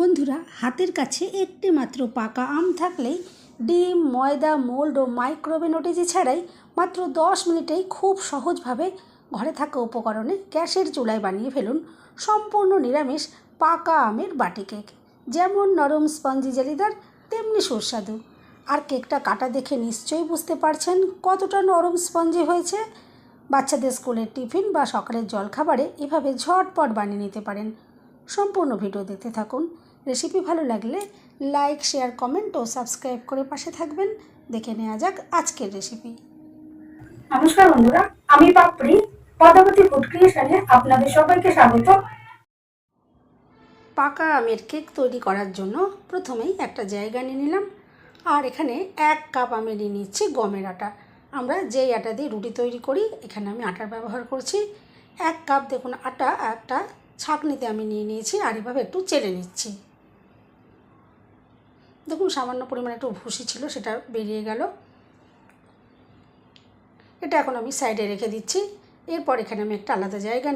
বন্ধুরা, হাতের কাছে একটি মাত্র পাকা আম থাকলেই ডিম, ময়দা, মোল্ড ও মাইক্রোওভেন ছাড়াই মাত্র 10 মিনিটেই খুব সহজভাবে ঘরে থাকা উপকরণে গ্যাসের চুলায় বানিয়ে ফেলুন সম্পূর্ণ নিরামিষ পাকা আমের বাটি কেক। যেমন নরম স্পঞ্জি জেলিদার, তেমনি সুস্বাদু। আর কেকটা কাটা দেখে নিশ্চয়ই বুঝতে পারছেন কতটা নরম স্পঞ্জি হয়েছে। বাচ্চাদের স্কুলের টিফিন বা সকালের জলখাবারে এভাবে ঝটপট বানিয়ে নিতে পারেন। সম্পূর্ণ ভিডিও দেখতে থাকুন। রেসিপি ভালো লাগলে লাইক, শেয়ার, কমেন্ট ও সাবস্ক্রাইব করে পাশে থাকবেন। দেখে নেওয়া যাক আজকের রেসিপি। নমস্কার বন্ধুরা, আমি পাপড়ি পদ্মাবতী ফুড ক্রিয়েশনে আপনাদের সবাইকে স্বাগত। পাকা আমের কেক তৈরি করার জন্য প্রথমেই একটা জায়গা নিয়ে নিলাম। আর এখানে 1 কাপ আমি নিয়ে নিচ্ছি গমের আটা। আমরা যেই আটা দিয়ে রুটি তৈরি করি এখানে আমি আটার ব্যবহার করছি। 1 কাপ দেখুন আটা একটা ছাঁকনিতে আমি নিয়ে নিয়েছি আর এভাবে একটু চেলে নিচ্ছি। দেখুন সামান্য পরিমাণে একটু ভুসি ছিল, সেটা বেরিয়ে গেল। এটা এখন আমি সাইডে রেখে দিচ্ছি। এরপর এখানে আমি একটা আলাদা জায়গা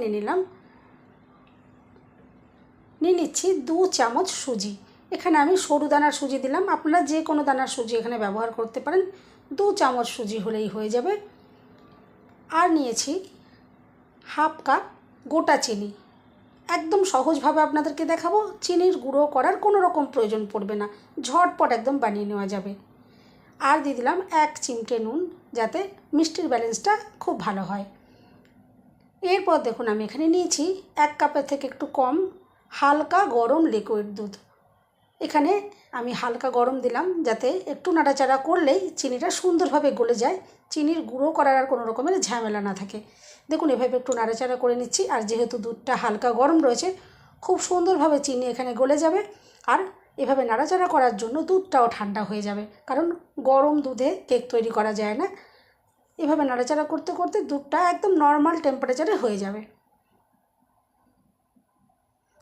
নিয়ে নিচ্ছি 2 চামচ সুজি। এখানে আমি সরু দানার সুজি দিলাম, আপনারা যে কোনো দানার সুজি এখানে ব্যবহার করতে পারেন। 2 চামচ সুজি হলেই হয়ে যাবে। আর নিয়েছি 1/2 কাপ গোটা চিনি। একদম সহজভাবে আপনাদেরকে দেখাবো, চিনির গুঁড়ো করার কোনো রকম প্রয়োজন পড়বে না, ঝটপট একদম বানিয়ে নেওয়া যাবে। আর দিয়ে দিলাম 1 চিমটে নুন, যাতে মিষ্টির ব্যালেন্সটা খুব ভালো হয়। এরপর দেখুন আমি এখানে নিয়েছি 1 কাপের থেকে একটু কম হালকা গরম লিকুইড দুধ। এখানে আমি হালকা গরম দিলাম যাতে একটু নাড়াচাড়া করলেই চিনিটা সুন্দরভাবে গলে যায়, চিনির গুঁড়ো করার আর কোনো রকমের ঝামেলা না থাকে। দেখুন এভাবে একটু নাড়াচাড়া করে নিচ্ছি। আর যেহেতু দুধটা হালকা গরম রয়েছে, খুব সুন্দরভাবে চিনি এখানে গলে যাবে। আর এভাবে নাড়াচাড়া করার জন্য দুধটাও ঠান্ডা হয়ে যাবে, কারণ গরম দুধে কেক তৈরি করা যায় না। এভাবে নাড়াচাড়া করতে করতে দুধটা একদম নর্মাল টেম্পারেচারে হয়ে যাবে।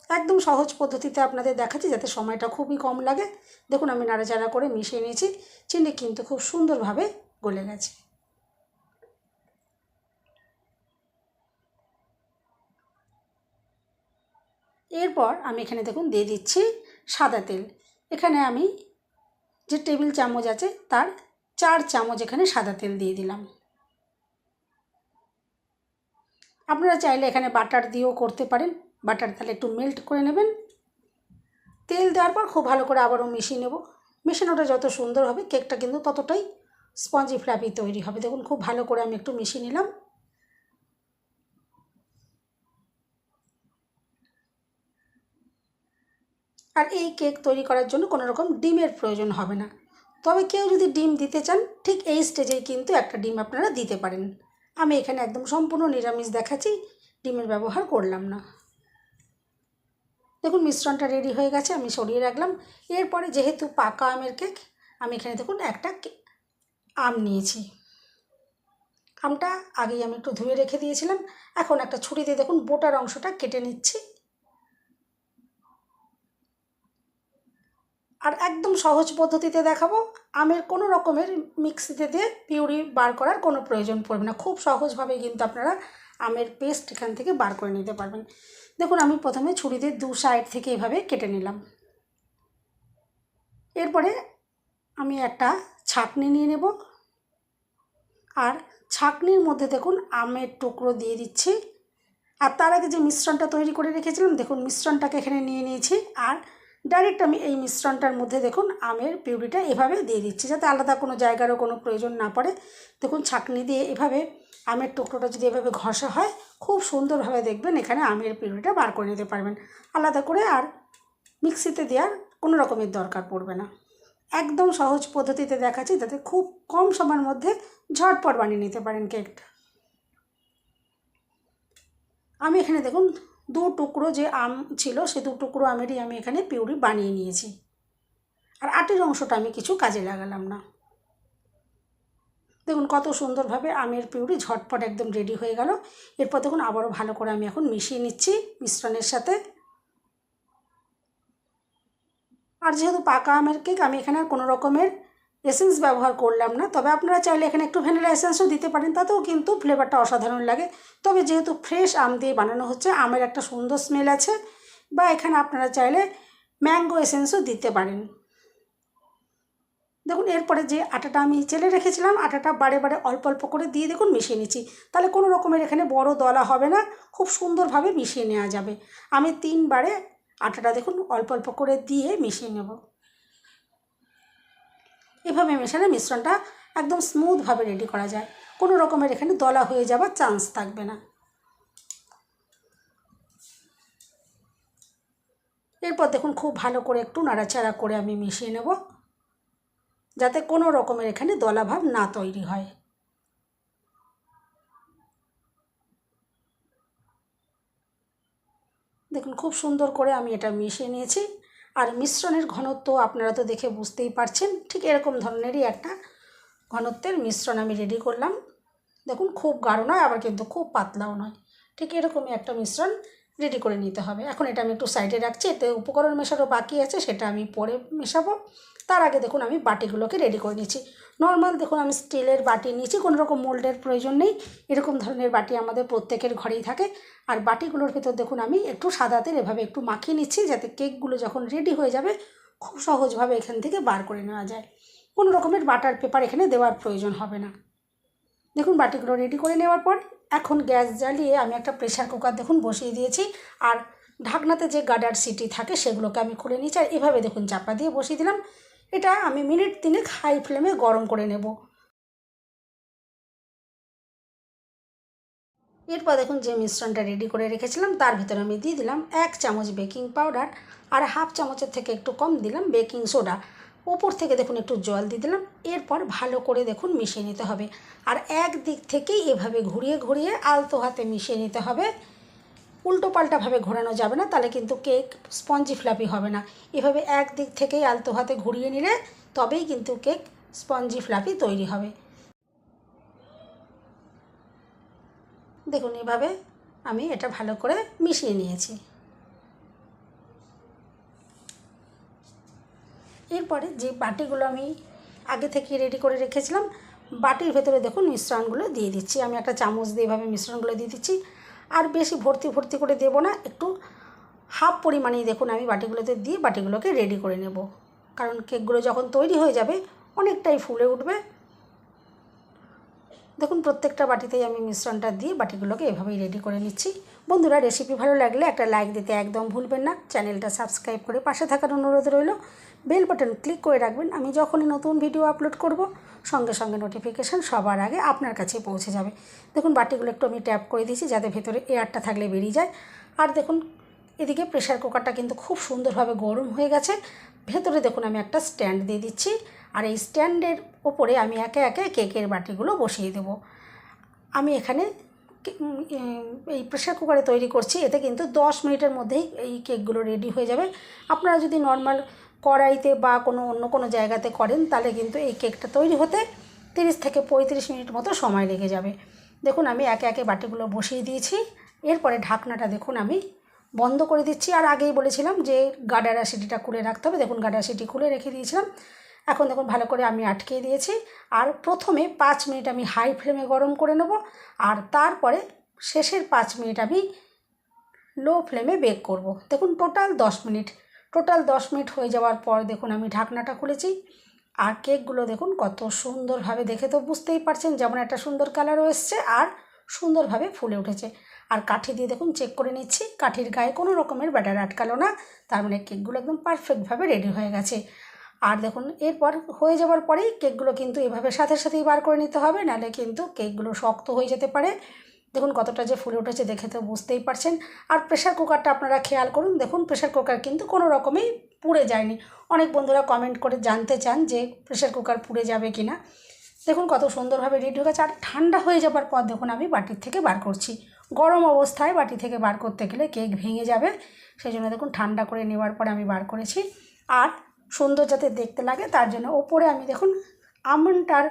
একদম সহজ পদ্ধতিতে আপনাদের দেখাচ্ছি যাতে সময়টা খুবই কম লাগে। দেখুন আমি নাড়াচাড়া করে মিশিয়ে নিয়েছি, চিনি কিন্তু খুব সুন্দরভাবে গলে গেছে। এরপর আমি এখানে দেখুন দিয়ে দিচ্ছি সাদা তেল। এখানে আমি যে টেবিল চামচ আছে তার 4 চামচ এখানে সাদা তেল দিয়ে দিলাম। আপনারা চাইলে এখানে বাটার দিয়েও করতে পারেন। বাটার তাহলে একটু মেল্ট করে নেবেন। তেল দেওয়ার পর খুব ভালো করে আবারও মিশিয়ে নেব। মেশানোটা যত সুন্দর হবে কেকটা কিন্তু ততটাই স্পঞ্জি ফ্লাফি তৈরি হবে। দেখুন খুব ভালো করে আমি একটু মিশিয়ে নিলাম। আর এই কেক তৈরি করার জন্য কোনো রকম ডিমের প্রয়োজন হবে না। তবে কেউ যদি ডিম দিতে চান ঠিক এই স্টেজেই কিন্তু একটা ডিম আপনারা দিতে পারেন। আমি এখানে একদম সম্পূর্ণ নিরামিষ দেখাচ্ছি, ডিমের ব্যবহার করলাম না। দেখুন মিশ্রণটা রেডি হয়ে গেছে, আমি সরিয়ে রাখলাম। এরপরে যেহেতু পাকা আমের কেক, আমি এখানে দেখুন একটা আম নিয়েছি। আমটা আগেই আমি একটু ধুয়ে রেখে দিয়েছিলাম। এখন একটা ছুরি দিয়ে দেখুন বোটার অংশটা কেটে নিচ্ছি। আর একদম সহজ পদ্ধতিতে দেখাবো, আমের কোনো রকমের মিক্সিতে দিয়ে পিউরি বার করার কোনো প্রয়োজন পড়বে না। খুব সহজভাবে কিন্তু আপনারা আমের পেস্ট এখান থেকে বার করে নিতে পারবেন। দেখুন আমি প্রথমে ছুরি দিয়ে 2 সাইড থেকে এভাবে কেটে নিলাম। এরপরে আমি একটা ছাঁকনি নিয়ে নেব। আর ছাঁকনির মধ্যে দেখুন আমের টুকরো দিয়ে দিচ্ছি। আর তার আগে যে মিশ্রণটা তৈরি করে রেখেছিলাম, দেখুন মিশ্রণটাকে এখানে নিয়ে নিয়েছি। আর ডাইরেক্ট আমি এই মিশ্রণটার মধ্যে দেখুন আমের পিউরিটা এভাবে দিয়ে দিচ্ছি, যাতে আলাদা কোনো জায়গারও কোনো প্রয়োজন না পড়ে। দেখুন ছাঁকনি দিয়ে এভাবে আমের টুকরোটা যদি এভাবে ঘষা হয়, খুব সুন্দরভাবে দেখবেন এখানে আমের পিউরিটা বার করে নিতে পারবেন। আলাদা করে আর মিক্সিতে দেওয়ার কোনো রকমের দরকার পড়বে না। একদম সহজ পদ্ধতিতে দেখাচ্ছি যাতে খুব কম সময়ের মধ্যে ঝটপট বানিয়ে নিতে পারেন কেকটা। আমি এখানে দেখুন 2 টুকরো যে আম ছিল, সে 2 টুকরো আমেরই আমি এখানে পিউরি বানিয়ে নিয়েছি। আর আটির অংশটা আমি কিছু কাজে লাগালাম না। দেখুন কত সুন্দরভাবে আমের পিউরি ঝটপট একদম রেডি হয়ে গেল। এরপর দেখুন আবারও ভালো করে আমি এখন মিশিয়ে নিচ্ছি মিশ্রণের সাথে। আর যেহেতু পাকা আমের কেক, আমি এখানে আর কোনো রকমের এসেন্স ব্যবহার করলাম না। তবে আপনারা চাইলে এখানে একটু ভ্যানিলা এসেন্সও দিতে পারেন, তাতেও কিন্তু ফ্লেভারটা অসাধারণ লাগে। তবে যেহেতু ফ্রেশ আম দিয়ে বানানো হচ্ছে, আমের একটা সুন্দর স্মেল আছে। বা এখানে আপনারা চাইলে ম্যাঙ্গো এসেন্সও দিতে পারেন। দেখুন এরপরে যে আটাটা আমি চেলে রেখেছিলাম, আটাটা বারে বারে অল্প অল্প করে দিয়ে দেখুন মিশিয়ে নিচ্ছি। তাহলে কোনো রকমের এখানে বড় দলা হবে না, খুব সুন্দরভাবে মিশিয়ে নেওয়া যাবে। আমি 3 বারে আটাটা দেখুন অল্প অল্প করে দিয়ে মিশিয়ে নেব। এভাবে মেশালে মিশ্রণটা একদম স্মুথভাবে রেডি করা যায়, কোনো রকমের এখানে দলা হয়ে যাওয়ার চান্স থাকবে না। এরপর দেখুন খুব ভালো করে একটু নাড়াচাড়া করে আমি মিশিয়ে নেব, যাতে কোনো রকমের এখানে দলাভাব না তৈরি হয়। দেখুন খুব সুন্দর করে আমি এটা মিশিয়ে নিয়েছি। আর মিশ্রণের ঘনত্ব আপনারা তো দেখে বুঝতেই পারছেন, ঠিক এরকম ধরনেরই একটা ঘনত্বের মিশ্রণ আমি রেডি করলাম। দেখুন খুব গাঢ় নয়, আবার কিন্তু খুব পাতলাও নয়, ঠিক এরকমই একটা মিশ্রণ রেডি করে নিতে হবে। এখন এটা আমি একটু সাইডে রাখছি, এতে উপকরণ মেশানো বাকি আছে, সেটা আমি পরে মেশাবো। তার আগে দেখুন আমি বাটিগুলোকে রেডি করে নিচ্ছি। নর্মাল দেখুন আমি স্টিলের বাটি নিয়েছি, কোনো রকম মোল্ডের প্রয়োজন নেই। এরকম ধরনের বাটি আমাদের প্রত্যেকের ঘরেই থাকে। আর বাটিগুলোর ভেতর দেখুন আমি একটু সাদা তেল এভাবে একটু মাখিয়ে নিচ্ছি, যাতে কেকগুলো যখন রেডি হয়ে যাবে খুব সহজভাবে এখান থেকে বার করে নেওয়া যায়। কোনো রকমের বাটার পেপার এখানে দেওয়ার প্রয়োজন হবে না। দেখুন বাটিগুলো রেডি করে নেওয়ার পর এখন গ্যাস জ্বালিয়ে আমি একটা প্রেসার কুকার দেখুন বসিয়ে দিয়েছি। আর ঢাকনাতে যে গার্ডার সিটি থাকে সেগুলোকে আমি খুলে নিচ্ছি, আর এভাবে দেখুন চাপা দিয়ে বসিয়ে দিলাম। এটা আমি মিনিট 3 হাই ফ্লেমে গরম করে নেব। এরপর দেখুন যে মিশ্রণটা রেডি করে রেখেছিলাম তার ভিতরে আমি দিয়ে দিলাম 1 চামচ বেকিং পাউডার, আর হাফ চামচের থেকে একটু কম দিলাম বেকিং সোডা। ওপর থেকে দেখুন একটু জল দিয়ে দিলাম। এরপর ভালো করে দেখুন মিশিয়ে নিতে হবে। আর এক দিক থেকেই এভাবে ঘুরিয়ে ঘুরিয়ে আলতো হাতে মিশিয়ে নিতে হবে, উল্টো পাল্টাভাবে ঘোরানো যাবে না, তাহলে কিন্তু কেক স্পঞ্জি ফ্লাফি হবে না। এভাবে এক দিক থেকেই আলতো হাতে ঘুরিয়ে নিলে তবেই কিন্তু কেক স্পঞ্জি ফ্লাফি তৈরি হবে। দেখুন এভাবে আমি এটা ভালো করে মিশিয়ে নিয়েছি। এরপরে যে বাটিগুলো আমি আগে থেকে রেডি করে রেখেছিলাম, বাটির ভেতরে দেখুন মিশ্রণগুলো দিয়ে দিচ্ছি। আমি একটা চামচ দিয়ে এভাবে মিশ্রণগুলো দিয়ে দিচ্ছি। আর বেশি ভর্তি ভর্তি করে দেব না, একটু হাফ পরিমাণেই দেখুন আমি বাটিগুলোতে দিয়ে বাটিগুলোকে রেডি করে নেব। কারণ কেকগুলো যখন তৈরি হয়ে যাবে অনেকটাই ফুলে উঠবে। দেখুন প্রত্যেকটা বাটিতেই আমি মিশ্রণটা দিয়ে বাটিগুলোকে এভাবেই রেডি করে নিচ্ছি। বন্ধুরা রেসিপি ভালো লাগলে একটা লাইক দিতে একদম ভুলবেন না। চ্যানেলটা সাবস্ক্রাইব করে পাশে থাকার অনুরোধ রইল। বেল বাটন ক্লিক করে রাখবেন, আমি যখনই নতুন ভিডিও আপলোড করব সঙ্গে সঙ্গে নোটিফিকেশান সবার আগে আপনার কাছে পৌঁছে যাবে। দেখুন বাটিগুলো একটু আমি ট্যাপ করে দিয়েছি, যাতে ভেতরে এয়ারটা থাকলে বেরিয়ে যায়। আর দেখুন এদিকে প্রেসার কুকারটা কিন্তু খুব সুন্দরভাবে গরম হয়ে গেছে। ভেতরে দেখুন আমি একটা স্ট্যান্ড দিয়ে দিচ্ছি, আর এই স্ট্যান্ডের ওপরে আমি একে একে কেকের বাটিগুলো বসিয়ে দেব। আমি এখানে এই প্রেসার কুকারে তৈরি করছি, এতে কিন্তু 10 মিনিটের মধ্যেই এই কেকগুলো রেডি হয়ে যাবে। আপনারা যদি নর্মাল কড়াইতে বা অন্য কোনো জায়গাতে করেন তাহলে কিন্তু এই কেকটা তৈরি হতে 30 থেকে 35 মিনিট মতো সময় লেগে যাবে। দেখুন আমি একে একে বাটিগুলো বসিয়ে দিয়েছি। এরপরে ঢাকনাটা দেখুন আমি বন্ধ করে দিচ্ছি। আর আগেই বলেছিলাম যে গার্ডার সিটিটা খুলে রাখতে হবে, দেখুন গার্ডার সিটি খুলে রেখে দিয়েছিলাম। এখন দেখুন ভালো করে আমি আটকে দিয়েছি। আর প্রথমে 5 মিনিট আমি হাই ফ্লেমে গরম করে নেব, আর তারপরে শেষের 5 মিনিট আমি লো ফ্লেমে বেক করব। দেখুন টোটাল 10 মিনিট হয়ে যাওয়ার পর দেখুন আমি ঢাকনাটা খুলেছি। আর কেকগুলো দেখুন কত সুন্দরভাবে, দেখে তো বুঝতেই পারছেন যেমন একটা সুন্দর কালারও এসছে আর সুন্দরভাবে ফুলে উঠেছে। আর কাঠি দিয়ে দেখুন চেক করে নিচ্ছি, কাঠির গায়ে কোনো রকমের ব্যাটার আটকালো না, তার মানে কেকগুলো একদম পারফেক্টভাবে রেডি হয়ে গেছে। আর দেখুন এরপর হয়ে যাওয়ার পরেই কেকগুলো কিন্তু এভাবে সাথে সাথেই বার করে নিতে হবে, নাহলে কিন্তু কেকগুলো শক্ত হয়ে যেতে পারে। দেখুন কতটা যে ফুলে উঠেছে দেখে তো বুঝতেই পারছেন। আর প্রেসার কুকারটা আপনারা খেয়াল করুন, দেখুন প্রেসার কুকার কিন্তু কোনো রকমেই পুড়ে যায়নি। অনেক বন্ধুরা কমেন্ট করে জানতে চান যে প্রেসার কুকার পুড়ে যাবে কি না। দেখুন কত সুন্দরভাবে রেডি হয়ে গেছে। আর ঠান্ডা হয়ে যাবার পর দেখুন আমি বাটির থেকে বার করছি। গরম অবস্থায় বাটি থেকে বার করতে গেলে কেক ভেঙে যাবে, সেই জন্য দেখুন ঠান্ডা করে নেওয়ার পরে আমি বার করেছি। আর সুন্দর যাতে দেখতে লাগে তার জন্য ওপরে আমি দেখুন আমন্ড আর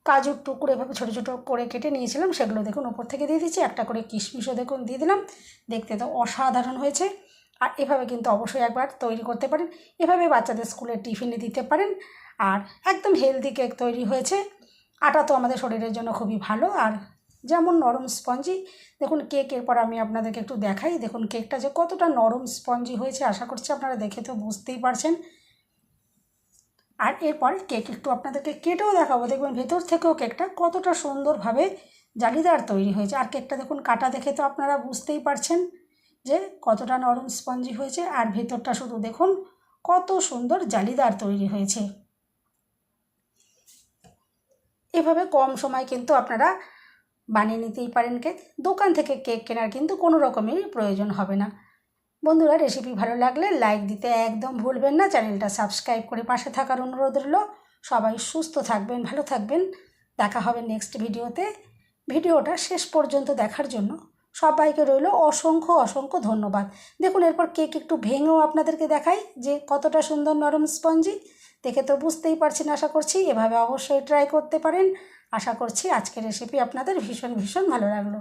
কাজুর টুকরো এভাবে ছোটো ছোটো করে কেটে নিয়েছিলাম, সেগুলো দেখুন ওপর থেকে দিয়ে দিচ্ছি। একটা করে কিশমিশও দেখুন দিয়ে দিলাম, দেখতে তো অসাধারণ হয়েছে। আর এভাবে কিন্তু অবশ্যই একবার তৈরি করতে পারেন, এভাবে বাচ্চাদের স্কুলে টিফিনে দিতে পারেন। আর একদম হেলদি কেক তৈরি হয়েছে। আটা তো আমাদের শরীরের জন্য খুবই ভালো, আর যেমন নরম স্পঞ্জি। দেখুন কেক এরপর আমি আপনাদেরকে একটু দেখাই। দেখুন কেকটা যে কতটা নরম স্পঞ্জি হয়েছে, আশা করছি আপনারা দেখে তো বুঝতেই পারছেন। আর এরপরে কেক একটু আপনাদেরকে কেটেও দেখাবো। দেখবেন ভেতর থেকেও কেকটা কতটা সুন্দরভাবে জালিদার তৈরি হয়েছে। আর কেকটা দেখুন কাটা দেখে তো আপনারা বুঝতেই পারছেন যে কতটা নরম স্পঞ্জি হয়েছে। আর ভেতরটা শুধু দেখুন কত সুন্দর জালিদার তৈরি হয়েছে। এভাবে কম সময় কিন্তু আপনারা বানিয়ে নিতেই পারেন কেক। দোকান থেকে কেক কেনার কিন্তু কোনো রকমেরই প্রয়োজন হবে না। বন্ধুরা, রেসিপি ভালো লাগলে লাইক দিতে একদম ভুলবেন না। চ্যানেলটা সাবস্ক্রাইব করে পাশে থাকার অনুরোধ রইল। সবাই সুস্থ থাকবেন, ভালো থাকবেন। দেখা হবে নেক্সট ভিডিওতে। ভিডিওটা শেষ পর্যন্ত দেখার জন্য সবাইকে রইল অসংখ্য অসংখ্য ধন্যবাদ। দেখুন এরপর কেক একটু ভেঙেও আপনাদেরকে দেখাই যে কতটা সুন্দর নরম স্পঞ্জি। দেখে তো বুঝতেই পারছেন আশা করছি। এভাবে অবশ্যই ট্রাই করতে পারেন। আশা করছি আজকের রেসিপি আপনাদের ভীষণ ভীষণ ভালো লাগলো।